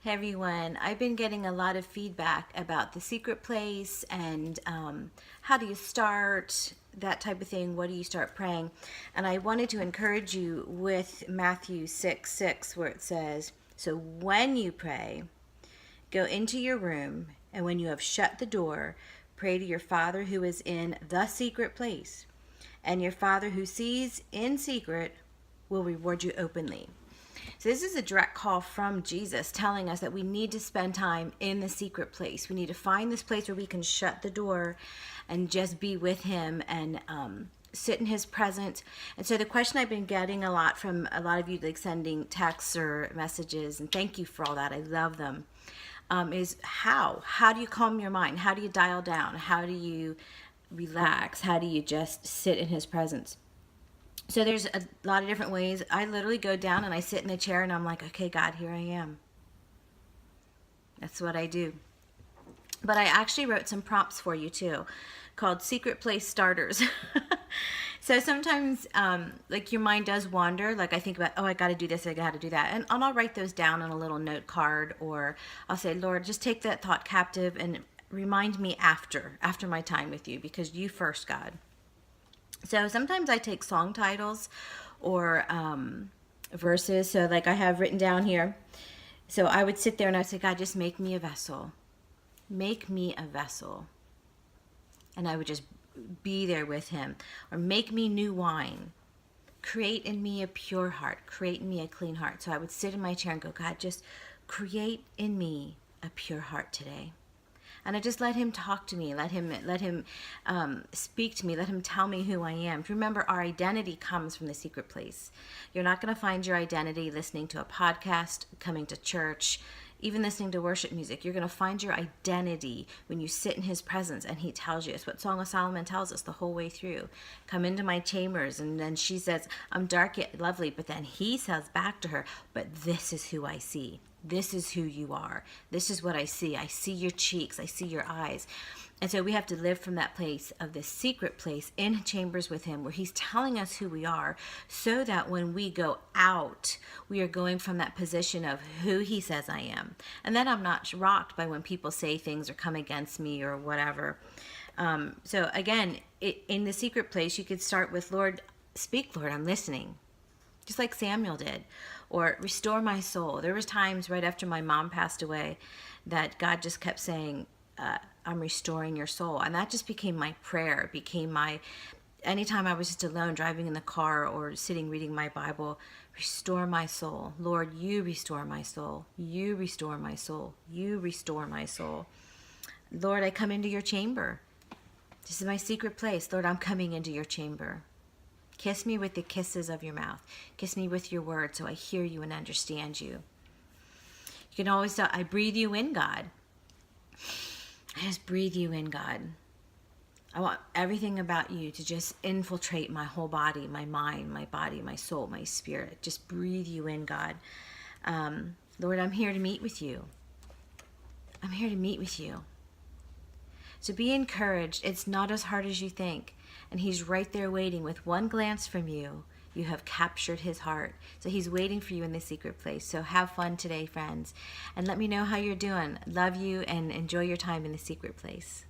Hey everyone, I've been getting a lot of feedback about the secret place and how do you start, that type of thing. What do you start praying? And I wanted to encourage you with Matthew 6:6, where it says, "So when you pray, go into your room, and when you have shut the door, pray to your Father who is in the secret place. And your Father who sees in secret will reward you openly." So this is a direct call from Jesus telling us that we need to spend time in the secret place. We need to find this place where we can shut the door and just be with him and sit in his presence. And so the question I've been getting a lot from a lot of you, like sending texts or messages, and thank you for all that, I love them, is how do you calm your mind? How do you dial down? How do you relax? How do you just sit in his presence? So there's a lot of different ways. I literally go down and I sit in a chair and I'm like, okay, God, here I am. That's what I do. But I actually wrote some prompts for you too, called Secret Place Starters. So sometimes, like your mind does wander. Like I think about, oh, I got to do this, I got to do that, and I'll write those down on a little note card, or I'll say, Lord, just take that thought captive and remind me after my time with you, because you first, God. So sometimes I take song titles or verses. So like I have written down here. So I would sit there and I'd say, God, just make me a vessel. Make me a vessel. And I would just be there with him. Or make me new wine. Create in me a pure heart. Create in me a clean heart. So I would sit in my chair and go, God, just create in me a pure heart today. And I just let him talk to me, let him speak to me, let him tell me who I am. Remember, our identity comes from the secret place. You're not going to find your identity listening to a podcast, coming to church, even listening to worship music. You're going to find your identity when you sit in his presence and he tells you. It's what Song of Solomon tells us the whole way through. Come into my chambers, and then she says, I'm dark yet lovely, but then he says back to her, but this is who I see. This is who you are. This is what I see. I see your cheeks. I see your eyes. And so we have to live from that place of this secret place in chambers with him, where he's telling us who we are, so that when we go out, we are going from that position of who he says I am. And then I'm not rocked by when people say things or come against me or whatever. So again, in the secret place, you could start with, Lord, speak, Lord, I'm listening. Just like Samuel did. Or restore my soul. There was times right after my mom passed away that God just kept saying, I'm restoring your soul. And that just became my prayer. It became my, anytime I was just alone driving in the car or sitting reading my Bible, restore my soul. Lord, you restore my soul. You restore my soul. You restore my soul. Lord, I come into your chamber. This is my secret place. Lord, I'm coming into your chamber. Kiss me with the kisses of your mouth. Kiss me with your word so I hear you and understand you. You can always tell, I breathe you in, God. I just breathe you in, God. I want everything about you to just infiltrate my whole body, my mind, my body, my soul, my spirit. Just breathe you in, God. Lord, I'm here to meet with you. I'm here to meet with you. So be encouraged. It's not as hard as you think. And he's right there waiting. With one glance from you, you have captured his heart. So he's waiting for you in the secret place. So have fun today, friends. And let me know how you're doing. Love you and enjoy your time in the secret place.